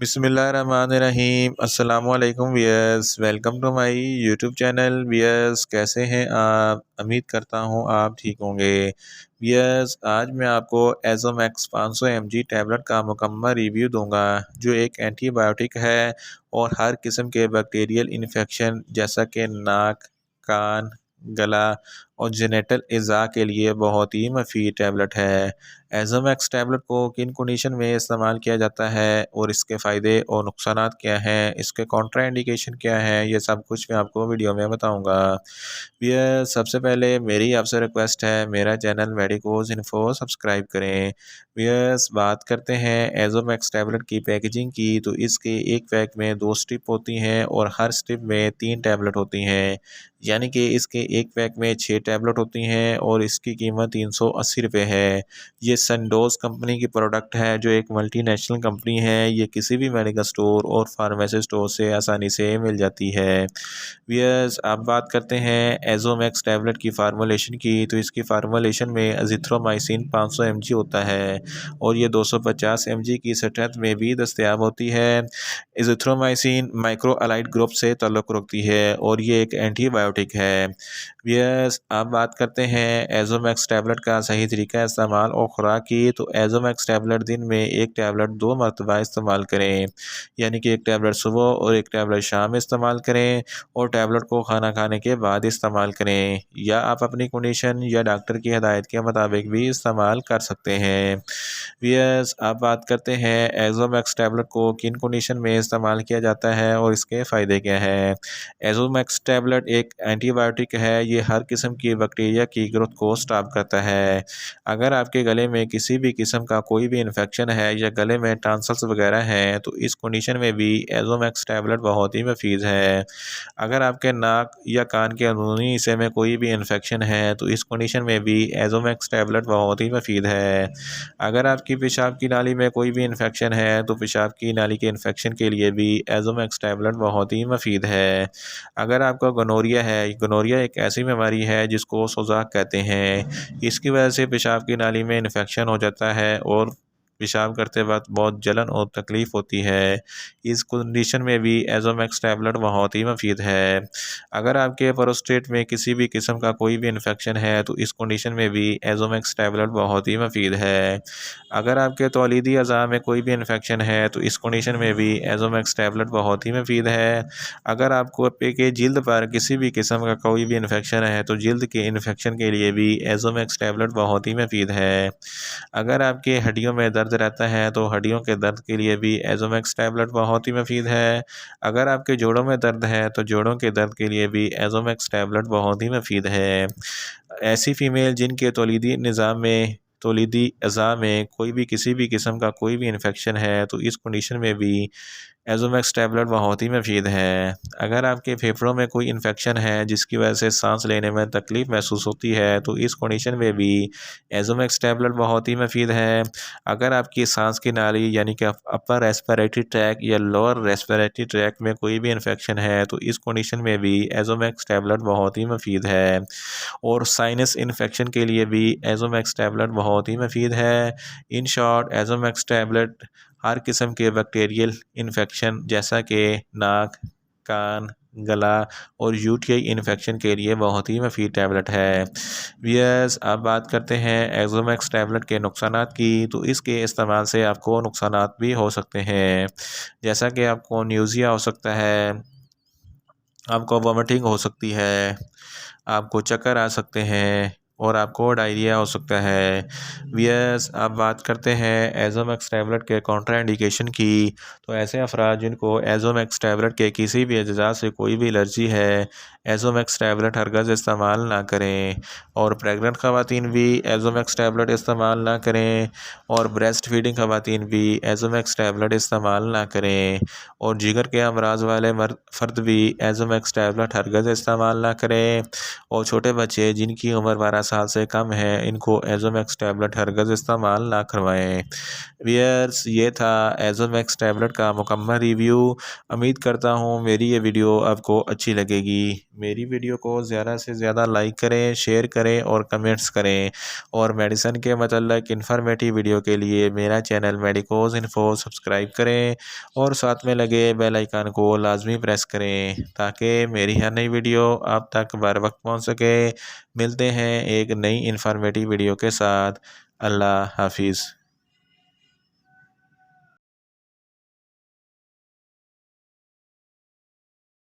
बिस्मिल्लाहिर्रहमानिर्रहीम अस्सलाम वालेकुम viewers, welcome to my YouTube channel. Viewers, कैसे हैं आप? उम्मीद करता हूँ आप ठीक होंगे। वियर्स, आज मैं आपको एज़ोमैक्स 500 mg टैबलेट का मुकम्मल रिव्यू दूंगा, जो एक एंटीबायोटिक है और हर किस्म के बैक्टीरियल इन्फेक्शन जैसा कि नाक, कान, गला और जेनेटल अज़ा के लिए बहुत ही मुफीद टैबलेट है। एज़ोमैक्स टैबलेट को किन कंडीशन में इस्तेमाल किया जाता है और इसके फ़ायदे और नुकसानात क्या हैं, इसके कॉन्ट्रा इंडिकेशन क्या है, ये सब कुछ मैं आपको वीडियो में बताऊंगा। ये सबसे पहले मेरी आपसे रिक्वेस्ट है, मेरा चैनल मेडिकोज इन्फो सब्सक्राइब करें। वियर्स, बात करते हैं एज़ोमैक्स टैबलेट की पैकेजिंग की। तो इसके एक पैक में 2 स्ट्रिप होती हैं और हर स्ट्रिप में 3 टैबलेट होती हैं, यानी कि इसके एक पैक में 6 टैबलेट होती हैं और इसकी कीमत 380 रुपये है। ये संडोज कंपनी की प्रोडक्ट है, जो एक मल्टीनेशनल कंपनी है। ये किसी भी मेडिकल स्टोर और फार्मेसी स्टोर से आसानी से मिल जाती है। वियर्स, अब बात करते हैं एज़ोमैक्स टैबलेट की फार्मूलेशन की। तो इसकी फार्मूलेशन में अज़िथ्रोमाइसिन 500 mg होता है और ये 250 mg की स्ट्रेंथ में भी दस्तयाब होती है। एज़िथ्रोमाइसिन माइक्रो अलाइड ग्रुप से ताल्लुक़ रखती है और ये एक एंटीबायोटिक है। वियर्स, अब बात करते हैं एज़ोमैक्स टैबलेट का सही तरीका इस्तेमाल और खुराक की। तो एज़ोमैक्स टैबलेट दिन में एक टैबलेट 2 मरतबा इस्तेमाल करें, यानी कि एक टैबलेट सुबह और एक टैबलेट शाम में इस्तेमाल करें और टैबलेट को खाना खाने के बाद इस्तेमाल करें, या आप अपनी कंडीशन या डॉक्टर की हिदायत के मुताबिक भी इस्तेमाल कर सकते हैं। वियर्स, अब बात करते हैं एज़ोमैक्स टैबलेट को किन कंडीशन में इस्तेमाल किया जाता है और इसके फ़ायदे क्या हैं। एज़ोमैक्स टैबलेट एक एंटीबायोटिक है। ये हर किस्म की बैक्टीरिया की ग्रोथ को स्टॉप करता है। अगर आपके गले में किसी भी किस्म का कोई भी इन्फेक्शन है या गले में टॉन्सिल्स वगैरह हैं, तो इस कंडीशन में भी एज़ोमैक्स टैबलेट बहुत ही मुफीद है। अगर आपके नाक या कान के अंदरूनी हिस्से में कोई भी इन्फेक्शन है, तो इस कंडीशन में भी एज़ोमैक्स टैबलेट बहुत ही मुफीद है। अगर आपकी पेशाब की नाली में कोई भी इन्फेक्शन है, तो पेशाब की नाली के इन्फेक्शन के लिए भी एज़ोमैक्स टैबलेट बहुत ही मुफीद है। अगर आपका गोनोरिया है, गोनोरिया एक ऐसी बीमारी है जिसको सोज़ाक कहते हैं। इसकी वजह से पेशाब की नाली में इन्फेक्शन हो जाता है और पेशाब करते वक्त बहुत जलन और तकलीफ़ होती है। इस कंडीशन में भी एज़ोमैक्स टैबलेट बहुत ही मुफीद है। अगर आपके प्रोस्टेट में किसी भी किस्म का कोई भी इन्फेक्शन है, तो इस कंडीशन में भी एज़ोमैक्स टैबलेट बहुत ही मुफीद है। अगर आपके तौलीदी अज़ा में कोई भी इन्फेक्शन है, तो इस कंडीशन में भी एज़ोमैक्स टैबलेट बहुत ही मुफीद है। अगर आपको पे के जिल्द पर किसी भी किस्म का कोई भी इन्फेक्शन है, तो जिल्द के इन्फेक्शन के लिए भी एज़ोमैक्स टैबलेट बहुत ही मुफीद है। अगर आपकी हड्डियों में दर्द रहता है, तो हड्डियों के दर्द के लिए भी एज़ोमैक्स टैबलेट बहुत ही मुफीद है। अगर आपके जोड़ों में दर्द है, तो जोड़ों के दर्द के लिए भी एज़ोमैक्स टैबलेट बहुत ही मुफीद है। ऐसी फ़ीमेल जिनके तौलीदी अज़ा में कोई भी किसी भी किस्म का कोई भी इन्फेक्शन है, तो इस कंडीशन में भी एज़ोमैक्स टैबलेट बहुत ही मुफीद है। अगर आपके फेफड़ों में कोई इन्फेक्शन है जिसकी वजह से सांस लेने में तकलीफ़ महसूस होती है, तो इस कंडीशन में भी एज़ोमैक्स टैबलेट बहुत ही मुफीद है। अगर आपकी सांस की नाली यानी कि अपर रेस्पिरेटरी ट्रैक या लोअर रेस्पिरेटरी ट्रैक में कोई भी इन्फेक्शन है, तो इस कंडीशन में भी एज़ोमैक्स टैबलेट बहुत ही मुफीद है। और साइनस इन्फेक्शन के लिए भी एज़ोमैक्स टैबलेट बहुत ही मुफीद है। इन शॉर्ट, एज़ोमैक्स टैबलेट हर किस्म के बैक्टीरियल इन्फेक्शन जैसा कि नाक, कान, गला और यूटीआई इन्फेक्शन के लिए बहुत ही मुफीद टैबलेट है। वियर्स, अब बात करते हैं एज़ोमैक्स टैबलेट के नुकसानात की। तो इसके इस्तेमाल से आपको नुकसानात भी हो सकते हैं, जैसा कि आपको न्यूज़िया हो सकता है, आपको वॉमिटिंग हो सकती है, आपको चक्कर आ सकते हैं और आपको डायरिया हो सकता है। वियर्स, अब बात करते हैं एज़ोमैक्स टैबलेट के कॉन्ट्रा इंडिकेशन की। तो ऐसे अफराद जिनको एज़ोमैक्स टैबलेट के किसी भी अज्जा से कोई भी एलर्जी है, एज़ोमैक्स टैबलेट हरगज़ इस्तेमाल ना करें। और प्रेग्नेंट ख़वातीन भी एज़ोमैक्स टैबलेट इस्तेमाल ना करें और ब्रेस्ट फीडिंग ख़वातीन भी एज़ोमैक्स टैबलेट इस्तेमाल ना करें। और जिगर के अमराज़ वाले फ़र्द भी एज़ोमैक्स टैबलेट हरगज़ इस्तेमाल ना करें। और छोटे बच्चे जिनकी उम्र 12 साल से कम है इनको एजोमैक्स टैबलेट हरगज़ इस्तेमाल ना करवाएं। वियर्स, ये था एजोमैक्स टैबलेट का मुकम्मल रिव्यू। उम्मीद करता हूँ मेरी ये वीडियो आपको अच्छी लगेगी। मेरी वीडियो को ज़्यादा से ज़्यादा लाइक करें, शेयर करें और कमेंट्स करें। और मेडिसिन के मतलब इन्फॉर्मेटिव वीडियो के लिए मेरा चैनल मेडिकोज इन्फो सब्सक्राइब करें और साथ में लगे बेल आइकन को लाजमी प्रेस करें ताकि मेरी हर नई वीडियो आप तक बर वक्त पहुँच सके। मिलते हैं एक नई इन्फॉर्मेटिव वीडियो के साथ। अल्लाह हाफिज़।